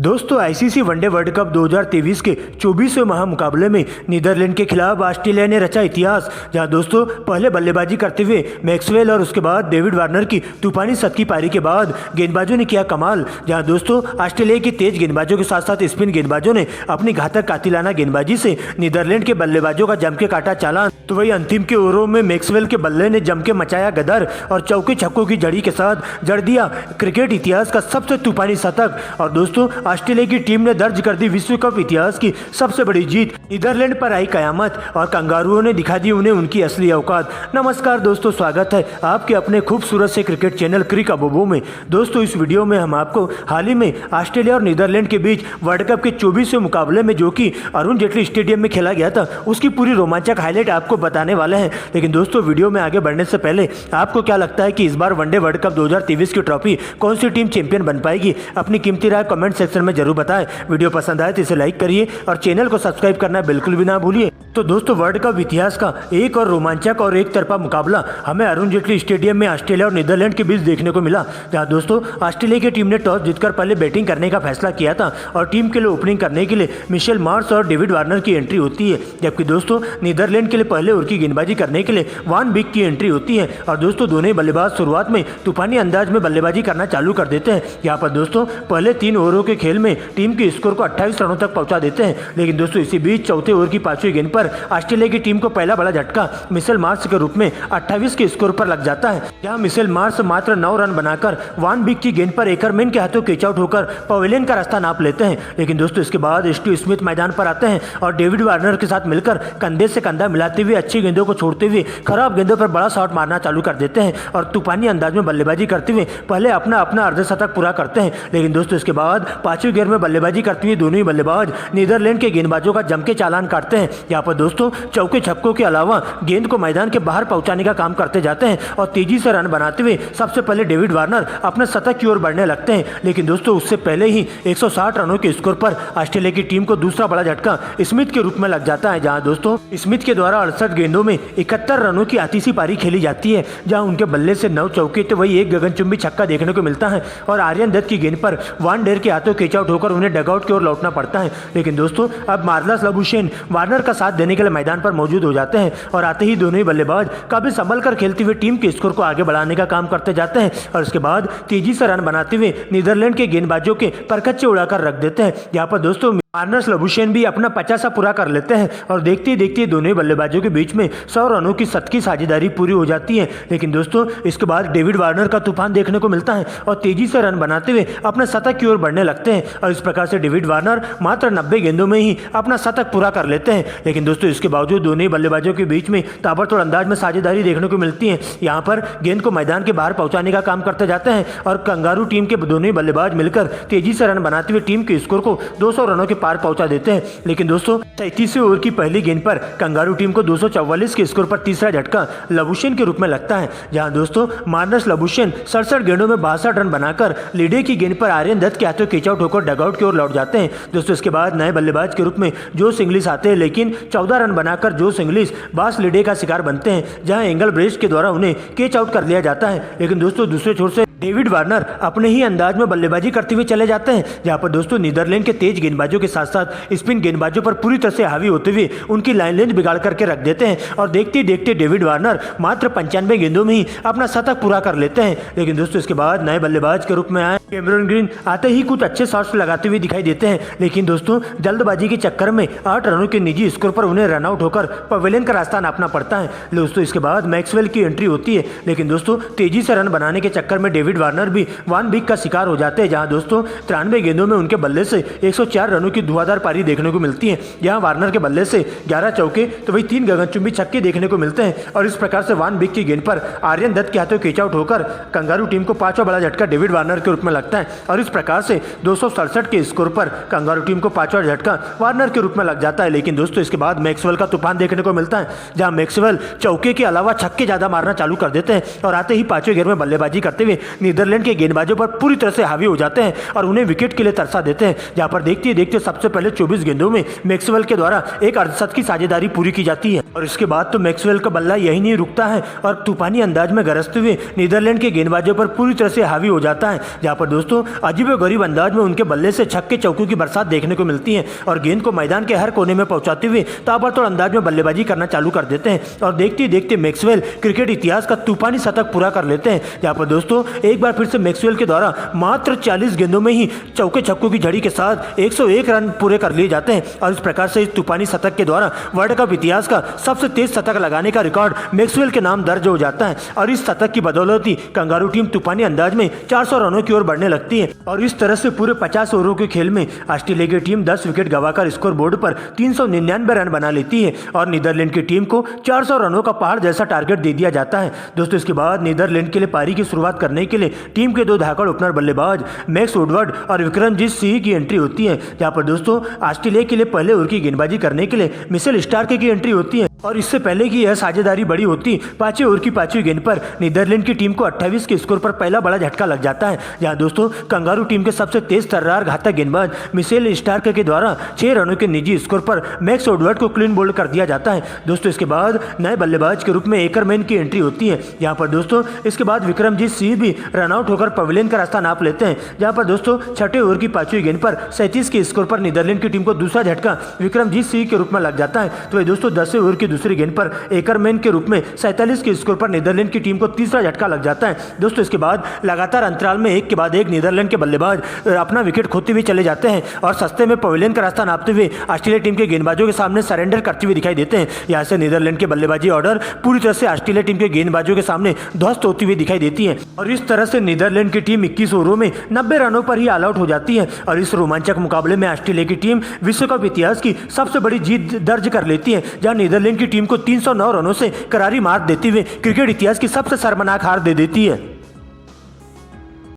दोस्तों ICC one day world cup 2023 के 24वें महामुकाबले में नीदरलैंड के खिलाफ ऑस्ट्रेलिया ने रचा इतिहास। जहां दोस्तों पहले बल्लेबाजी करते हुए मैक्सवेल और उसके बाद डेविड वार्नर की तूफानी शतकी पारी के बाद गेंदबाजों ने किया कमाल। जहां दोस्तों ऑस्ट्रेलिया के तेज गेंदबाजों के साथ साथ स्पिन गेंदबाजों ने अपनी घातक कातिलाना गेंदबाजी से नीदरलैंड के बल्लेबाजों का जम के काटा चालान। तो वही अंतिम के ओवरों में मैक्सवेल के बल्ले ने जम के मचाया गदर और चौके छक्कों की जड़ी के साथ जड़ दिया क्रिकेट इतिहास का सबसे तूफानी शतक। और दोस्तों ऑस्ट्रेलिया की टीम ने दर्ज कर दी विश्व कप इतिहास की सबसे बड़ी जीत। नीदरलैंड पर आई कयामत और कंगारुओं ने दिखा दी उन्हें उनकी असली औकात। नमस्कार दोस्तों, स्वागत है आपके अपने खूबसूरत से क्रिकेट चैनल क्रिक अबोबो में। दोस्तों इस वीडियो में हम आपको हाल ही में ऑस्ट्रेलिया और नीदरलैंड के बीच वर्ल्ड कप के 24वें मुकाबले में जो कि अरुण जेटली स्टेडियम में खेला गया था उसकी पूरी रोमांचक हाईलाइट आपको बताने वाले हैं। लेकिन दोस्तों वीडियो में आगे बढ़ने से पहले आपको क्या लगता है कि इस बार वनडे वर्ल्ड कप 2023 की ट्रॉफी कौन सी टीम चैंपियन बन पाएगी? अपनी कीमती राय कमेंट सेक्शन में जरूर बताएं। वीडियो पसंद आए तो इसे लाइक करिए और चैनल को सब्सक्राइब करना बिल्कुल भी ना भूलिए। तो दोस्तों वर्ल्ड कप इतिहास का एक और रोमांचक और एक तरफा मुकाबला हमें अरुण जेटली स्टेडियम में ऑस्ट्रेलिया और नीदरलैंड के बीच देखने को मिला। जहां दोस्तों ऑस्ट्रेलिया की टीम ने टॉस जीतकर पहले बैटिंग करने का फैसला किया था और टीम के लिए ओपनिंग करने के लिए मिशेल मार्श और डेविड वार्नर की एंट्री होती है। जबकि दोस्तों नीदरलैंड के लिए पहले ओवर की गेंदबाजी करने के लिए वान बिक की एंट्री होती है। और दोस्तों दोनों ही बल्लेबाज शुरुआत में तूफानी अंदाज में बल्लेबाजी करना चालू कर देते हैं। यहाँ पर दोस्तों पहले 3 ओवरों के खेल में टीम के स्कोर को 28 रनों तक पहुंचा देते हैं। लेकिन दोस्तों इसी बीच चौथे ओवर की 5वीं गेंद पर ऑस्ट्रेलिया की टीम को पहला बड़ा झटका मिशेल मार्श के रूप में 28 के स्कोर पर लग जाता है। जहां मिशेल मार्श मात्र 9 रन बनाकर वान बिक की गेंद पर एकरमैन के हाथों कैच आउट होकर पवेलियन का रास्ता नाप लेते हैं। लेकिन दोस्तों इसके बाद स्टीव स्मिथ मैदान पर आते हैं और डेविड वार्नर के साथ मिलकर कंधे से कंधा मिलाते हुए अच्छी गेंदों को छोड़ते हुए खराब गेंदों पर बड़ा शॉट मारना चालू कर देते हैं और तूफानी अंदाज में बल्लेबाजी करते हुए पहले अपना अर्धशतक पूरा करते हैं। लेकिन दोस्तों इसके बाद 5वीं गेंद में बल्लेबाजी करते हुए दोनों ही बल्लेबाज नीदरलैंड के गेंदबाजों का जम के चालान काटते हैं। यहाँ पर दोस्तों चौके छक्कों के अलावा गेंद को मैदान के बाहर पहुंचाने का काम करते जाते हैं और तेजी से रन बनाते हुए सबसे पहले डेविड वार्नर अपने शतक की ओर बढ़ने लगते हैं। लेकिन दोस्तों उससे पहले ही 160 रनों के स्कोर पर ऑस्ट्रेलिया की टीम को दूसरा बड़ा झटका स्मिथ के रूप में लग जाता है। जहां दोस्तों स्मिथ के द्वारा 68 गेंदों में 71 रनों की आतिशी पारी खेली जाती है। जहां उनके बल्ले से 9 चौके तो वही एक गगनचुंबी छक्का देखने को मिलता है और आर्यन दत्त की गेंद पर वान डेर के हाथों कैच आउट होकर उन्हें डगआउट की ओर लौटना पड़ता है। लेकिन दोस्तों अब मार्लस लबुशेन वार्नर का साथ देने के लिए मैदान पर मौजूद हो जाते हैं और आते ही दोनों ही बल्लेबाज काफी संभल कर खेलते हुए टीम के स्कोर को आगे बढ़ाने का काम करते जाते हैं और उसके बाद तेजी से रन बनाते हुए नीदरलैंड के गेंदबाजों के परखच्चे उड़ाकर रख देते हैं। यहाँ पर दोस्तों मार्नस लबुशेन भी अपना 50 पूरा कर लेते हैं और देखते ही देखते दोनों ही बल्लेबाजों के बीच में 100 रनों की शतकी साझेदारी पूरी हो जाती है। लेकिन दोस्तों इसके बाद डेविड वार्नर का तूफान देखने को मिलता है और तेजी से रन बनाते हुए अपने शतक की ओर बढ़ने लगते हैं और इस प्रकार से डेविड वार्नर मात्र 90 गेंदों में ही अपना शतक पूरा कर लेते हैं। लेकिन दोस्तों इसके बावजूद दोनों ही बल्लेबाजों के बीच में ताबड़तोड़ अंदाज में साझेदारी देखने को मिलती है। यहाँ पर गेंद को मैदान के बाहर पहुंचाने का काम करते जाते हैं और कंगारू टीम के दोनों ही बल्लेबाज मिलकर तेजी से रन बनाते हुए टीम के स्कोर को 200 रनों के पार पहुंचा देते हैं। लेकिन दोस्तों 33वें ओवर की पहली गेंद पर कंगारू टीम को 244 के स्कोर पर तीसरा झटका लबुशेन के रूप में लगता है। जहां दोस्तों मार्नस लबुशेन 67 गेंदों में 62 रन बनाकर लीडे की गेंद पर आर्यन दत्त के हाथों कैच आउट होकर डगआउट की ओर लौट जाते हैं। दोस्तों इसके बाद नए बल्लेबाज के रूप में जोस इंग्लिश आते हैं लेकिन 14 रन बनाकर जोस इंग्लिश बास लीडे का शिकार बनते हैं जहां एंगल ब्रेस्ट के द्वारा उन्हें कैच आउट कर लिया जाता है। लेकिन दोस्तों दूसरे छोर से डेविड वार्नर अपने ही अंदाज में बल्लेबाजी करते हुए चले जाते हैं। जहां पर दोस्तों नीदरलैंड के तेज गेंदबाजों के साथ साथ स्पिन गेंदबाजों पर पूरी तरह से हावी होते हुए उनकी लाइन लेंथ बिगाड़ करके रख देते हैं और देखते ही देखते डेविड वार्नर मात्र 95 गेंदों में ही अपना शतक पूरा कर लेते हैं। लेकिन दोस्तों इसके बाद नए बल्लेबाज के रूप में आए कैमरन ग्रीन आते ही कुछ अच्छे शॉट्स लगाते हुए दिखाई देते हैं। लेकिन दोस्तों जल्दबाजी के चक्कर में 8 रनों के निजी स्कोर पर उन्हें रन आउट होकर पवेलियन का रास्ता नापना पड़ता है। दोस्तों इसके बाद मैक्सवेल की एंट्री होती है। लेकिन दोस्तों तेजी से रन बनाने के चक्कर में डेविड वार्नर भी वान बिक का शिकार हो जाते हैं। जहां दोस्तों 93 गेंदों में उनके बल्ले से 104 रनों की धुआंधार पारी देखने को मिलती है। यहाँ वार्नर के बल्ले से 11 चौके तो वही 3 गगनचुंबी छक्के देखने को मिलते हैं और इस प्रकार से वान बिक की गेंद पर आर्यन दत्त के हाथों कैच आउट होकर कंगारू टीम को 5वां बड़ा झटका डेविड वार्नर के रूप में लगता है और इस प्रकार से 267 के स्कोर पर कंगारू टीम को 5वां झटका वार्नर के रूप में लग जाता है। लेकिन दोस्तों इसके बाद मैक्सवेल का तूफान देखने को मिलता है जहां मैक्सवेल चौके के अलावा छक्के ज्यादा मारना चालू कर देते हैं और आते ही 5वें गेंद में बल्लेबाजी करते हुए नीदरलैंड के गेंदबाजों पर पूरी तरह से हावी हो जाते हैं और उन्हें विकेट के लिए तरसा देते हैं। जहां पर देखते ही देखते सबसे पहले 24 गेंदों में मैक्सवेल के द्वारा एक अर्धशतक की साझेदारी पूरी की जाती है और इसके बाद तो मैक्सवेल का बल्ला यही नहीं रुकता है और तूफानी अंदाज में गरजते हुए नीदरलैंड के गेंदबाजों पर पूरी तरह से हावी हो जाता है। जहां पर दोस्तों अजीबोगरीब अंदाज में उनके बल्ले से छक्के चौकों की बरसात देखने को मिलती है और गेंद को मैदान के हर कोने में पहुंचाते हुए ताबड़तोड़ अंदाज में बल्लेबाजी करना चालू कर देते हैं और देखते ही देखते मैक्सवेल क्रिकेट इतिहास का तूफानी शतक पूरा कर लेते हैं। यहाँ पर दोस्तों एक बार फिर से मैक्सवेल के द्वारा मात्र 40 गेंदों में ही चौके छक्कों की झड़ी के साथ 101 रन पूरे कर लिए जाते हैं और इस प्रकार से इस तूफानी शतक के द्वारा वर्ल्ड कप इतिहास का सबसे तेज शतक लगाने का रिकॉर्ड मैक्सवेल के नाम दर्ज हो जाता है और इस शतक की बदौलत ही कंगारू टीम तूफानी अंदाज में 400 रनों की ओर बढ़ने लगती है और इस तरह से पूरे 50 ओवरों के खेल में ऑस्ट्रेलिया की टीम 10 विकेट गंवाकर स्कोर बोर्ड पर 399 रन बना लेती है और नीदरलैंड की टीम को 400 रनों का पहाड़ जैसा टारगेट दे दिया जाता है। दोस्तों इसके बाद नीदरलैंड के लिए पारी की शुरुआत करने के लिए टीम के 2 धाकड़ ओपनर बल्लेबाज मैक्स वुडवर्ड और विक्रमजीत सिंह की एंट्री होती है। जहां पर दोस्तों ऑस्ट्रेलिया के लिए पहले ओवर की गेंदबाजी करने के लिए मिशेल स्टार्क की एंट्री होती है और इससे पहले की यह साझेदारी बड़ी होती 5वें ओवर की 5वीं गेंद पर नीदरलैंड की टीम को 28 के स्कोर पर पहला बड़ा झटका लग जाता है। जहां दोस्तों कंगारू टीम के सबसे तेज तर्रार घातक गेंदबाज मिशेल स्टार्क के द्वारा 6 रनों के निजी स्कोर पर मैक्स वुडवर्ड को क्लीन बोल्ड कर दिया जाता है। दोस्तों इसके बाद नए बल्लेबाज के रूप में एकरमैन की एंट्री होती है। यहाँ पर दोस्तों इसके बाद विक्रमजीत सिंह भी रनआउट होकर पवेलियन का रास्ता नाप लेते हैं। जहाँ पर दोस्तों 6ठे ओवर की 5वीं गेंद पर 37 के स्कोर पर नीदरलैंड की टीम को दूसरा झटका विक्रमजीत सिंह के रूप में लग जाता है। तो दोस्तों 10वें ओवर की दूसरी गेंद पर एकरमैन के रूप में 47 के स्कोर पर नीदरलैंड की टीम को तीसरा झटका लग जाता है। दोस्तों इसके बाद लगातार अंतराल में एक के बाद एक नीदरलैंड के बल्लेबाज अपना विकेट खोते हुए चले जाते हैं और सस्ते में पवेलियन का रास्ता नापते हुए ऑस्ट्रेलिया टीम के गेंदबाजों के सामने सरेंडर करते हुए दिखाई देते हैं। यहाँ से नीदरलैंड के बल्लेबाजी ऑर्डर पूरी तरह से ऑस्ट्रेलिया टीम के गेंदबाजों के सामने ध्वस्त होती हुई दिखाई देती है और इस तरह से नीदरलैंड की टीम 21 ओवरों में 90 रनों पर ही ऑल आउट हो जाती है और इस रोमांचक मुकाबले में ऑस्ट्रेलिया की टीम विश्व कप इतिहास की सबसे बड़ी जीत दर्ज कर लेती है, जहां नीदरलैंड की टीम को 309 रनों से करारी मात देते हुए क्रिकेट इतिहास की सबसे शर्मनाक हार दे देती है।